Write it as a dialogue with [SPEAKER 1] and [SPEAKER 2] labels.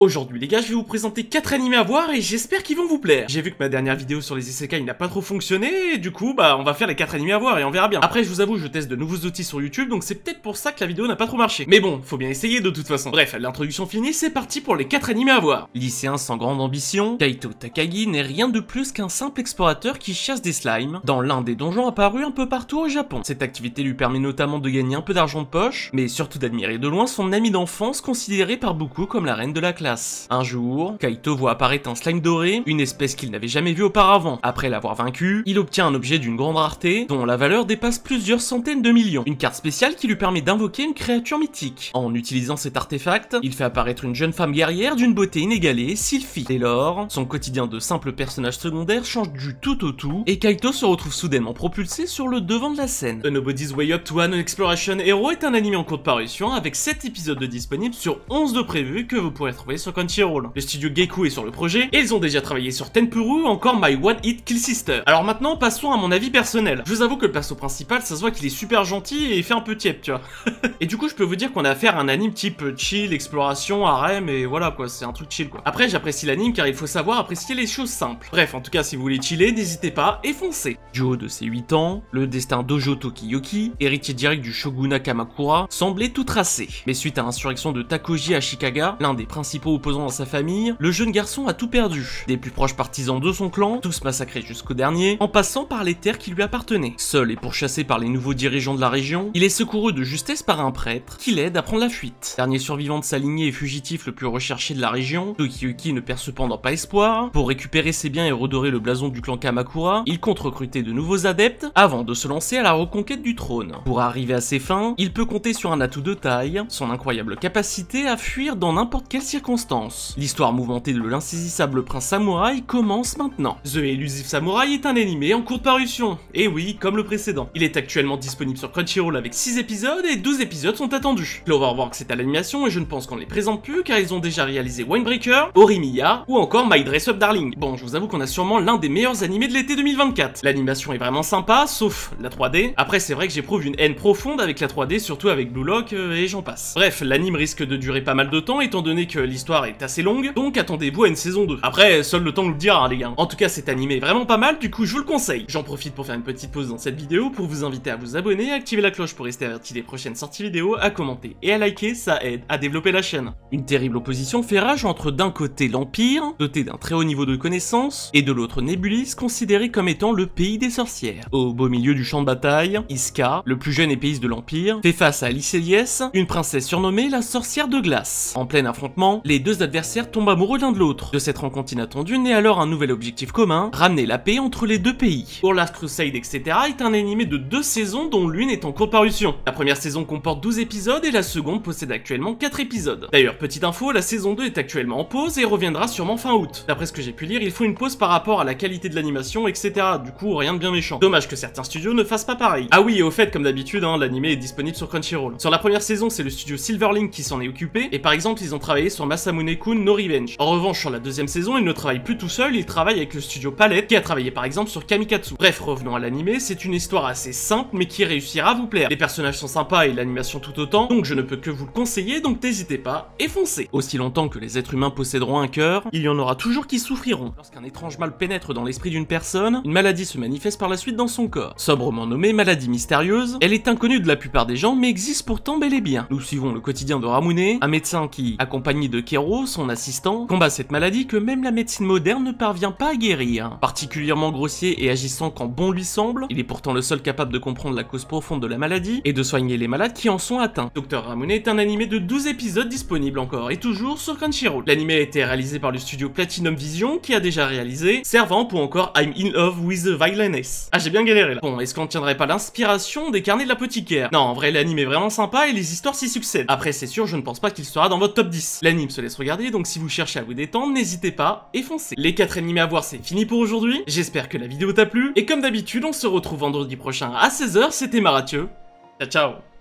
[SPEAKER 1] Aujourd'hui les gars, je vais vous présenter 4 animés à voir et j'espère qu'ils vont vous plaire. J'ai vu que ma dernière vidéo sur les isekai n'a pas trop fonctionné et du coup on va faire les 4 animés à voir et on verra bien. Après je vous avoue, je teste de nouveaux outils sur YouTube donc c'est peut-être pour ça que la vidéo n'a pas trop marché. Mais bon, faut bien essayer de toute façon. Bref, l'introduction finie, c'est parti pour les 4 animés à voir. Lycéen sans grande ambition, Kaito Takagi n'est rien de plus qu'un simple explorateur qui chasse des slimes dans l'un des donjons apparus un peu partout au Japon. Cette activité lui permet notamment de gagner un peu d'argent de poche, mais surtout d'admirer de loin son ami d'enfance considéré par beaucoup comme la reine de la classe. Un jour, Kaito voit apparaître un slime doré, une espèce qu'il n'avait jamais vue auparavant. Après l'avoir vaincu, il obtient un objet d'une grande rareté, dont la valeur dépasse plusieurs centaines de millions. Une carte spéciale qui lui permet d'invoquer une créature mythique. En utilisant cet artefact, il fait apparaître une jeune femme guerrière d'une beauté inégalée, Sylphie. Dès lors, son quotidien de simple personnage secondaire change du tout au tout, et Kaito se retrouve soudainement propulsé sur le devant de la scène. A Nobody's Way Up to an Exploration Hero est un anime en cours de parution, avec 7 épisodes de disponibles sur 11 de prévus que vous pourrez trouver sur Crunchyroll. Le studio Geku est sur le projet, et ils ont déjà travaillé sur Tenpuru ou encore My One Hit Kill Sister. Alors maintenant, passons à mon avis personnel. Je vous avoue que le perso principal, ça se voit qu'il est super gentil et il fait un peu tiep, tu vois. Et du coup, je peux vous dire qu'on a affaire à un anime type chill, exploration, harem, et voilà quoi, c'est un truc chill quoi. Après, j'apprécie l'anime car il faut savoir apprécier les choses simples. Bref, en tout cas, si vous voulez chiller, n'hésitez pas et foncez. Du haut de ses 8 ans, le destin d'Hojo Tokiyoki, héritier direct du shogunat Kamakura, semblait tout tracé. Mais suite à l'insurrection de Takoji Ashikaga, l'un des principaux opposants dans sa famille, le jeune garçon a tout perdu. Des plus proches partisans de son clan, tous massacrés jusqu'au dernier, en passant par les terres qui lui appartenaient. Seul et pourchassé par les nouveaux dirigeants de la région, il est secouru de justesse par un prêtre, qui l'aide à prendre la fuite. Dernier survivant de sa lignée et fugitif le plus recherché de la région, Tokiyoki ne perd cependant pas espoir. Pour récupérer ses biens et redorer le blason du clan Kamakura, il compte recruter de nouveaux adeptes, avant de se lancer à la reconquête du trône. Pour arriver à ses fins, il peut compter sur un atout de taille, son incroyable capacité à fuir dans n'importe quelle circonstance. L'histoire mouvementée de l'insaisissable prince samouraï commence maintenant. The Elusive Samurai est un animé en cours de parution, et oui, comme le précédent. Il est actuellement disponible sur Crunchyroll avec 6 épisodes et 12 épisodes sont attendus. Cloverworks est à l'animation et je ne pense qu'on les présente plus car ils ont déjà réalisé Winebreaker, Orimiya ou encore My Dress Up Darling. Bon, je vous avoue qu'on a sûrement l'un des meilleurs animés de l'été 2024. L'animation est vraiment sympa, sauf la 3D. Après, c'est vrai que j'éprouve une haine profonde avec la 3D, surtout avec Blue Lock et j'en passe. Bref, l'anime risque de durer pas mal de temps étant donné que l'histoire est assez longue, donc attendez-vous à une saison 2. Après, seul le temps nous le dira, hein, les gars. En tout cas, cet animé est vraiment pas mal, du coup, je vous le conseille. J'en profite pour faire une petite pause dans cette vidéo pour vous inviter à vous abonner, à activer la cloche pour rester averti des prochaines sorties vidéo, à commenter et à liker, ça aide à développer la chaîne. Une terrible opposition fait rage entre d'un côté l'Empire, doté d'un très haut niveau de connaissances, et de l'autre Nébulis, considéré comme étant le pays des sorcières. Au beau milieu du champ de bataille, Iska, le plus jeune épéiste de l'Empire, fait face à Lycéliès, une princesse surnommée la sorcière de glace. En plein affrontement, les deux adversaires tombent amoureux l'un de l'autre. De cette rencontre inattendue naît alors un nouvel objectif commun, ramener la paix entre les deux pays. Pour Last Crusade, etc. est un animé de 2 saisons dont l'une est en cours de parution. La première saison comporte 12 épisodes et la seconde possède actuellement 4 épisodes. D'ailleurs, petite info, la saison 2 est actuellement en pause et reviendra sûrement fin août. D'après ce que j'ai pu lire, il faut une pause par rapport à la qualité de l'animation, etc. Du coup, rien de bien méchant. Dommage que certains studios ne fassent pas pareil. Ah oui, et au fait, comme d'habitude, hein, l'animé est disponible sur Crunchyroll. Sur la première saison, c'est le studio Silverlink qui s'en est occupé, et par exemple, ils ont travaillé sur Masamune-kun no Revenge. En revanche, sur la deuxième saison, ils ne travaillent plus tout seuls, ils travaillent avec le studio Palette, qui a travaillé par exemple sur Kamikatsu. Bref, revenons à l'animé, c'est une histoire assez simple, mais qui réussira à vous plaire. Les personnages sont sympas et l'animation tout autant, donc je ne peux que vous le conseiller, donc n'hésitez pas, et foncez. Aussi longtemps que les êtres humains posséderont un cœur, il y en aura toujours qui souffriront. Lorsqu'un étrange mal pénètre dans l'esprit d'une personne, une maladie se manifeste par la suite dans son corps. Sobrement nommée maladie mystérieuse, elle est inconnue de la plupart des gens, mais existe pourtant bel et bien. Nous suivons le quotidien de Ramune, un médecin qui, accompagné de Kero, son assistant, combat cette maladie que même la médecine moderne ne parvient pas à guérir. Particulièrement grossier et agissant quand bon lui semble, il est pourtant le seul capable de comprendre la cause profonde de la maladie et de soigner les malades qui en sont atteints. Dr Ramune est un animé de 12 épisodes disponible encore et toujours sur Crunchyroll. L'animé a été réalisé par le studio Platinum Vision qui a déjà réalisé Servant ou encore I'm in love with the violence. Ah, j'ai bien galéré là. Bon, est-ce qu'on ne tiendrait pas l'inspiration des carnets de l'apothicaire? Non, en vrai, l'anime est vraiment sympa et les histoires s'y succèdent. Après, c'est sûr, je ne pense pas qu'il sera dans votre top 10. L'anime se laisse regarder, donc si vous cherchez à vous détendre, n'hésitez pas et foncez. Les 4 animés à voir, c'est fini pour aujourd'hui. J'espère que la vidéo t'a plu et comme d'habitude, on se retrouve vendredi prochain à 16h. C'était Marathieu. Ciao, ciao.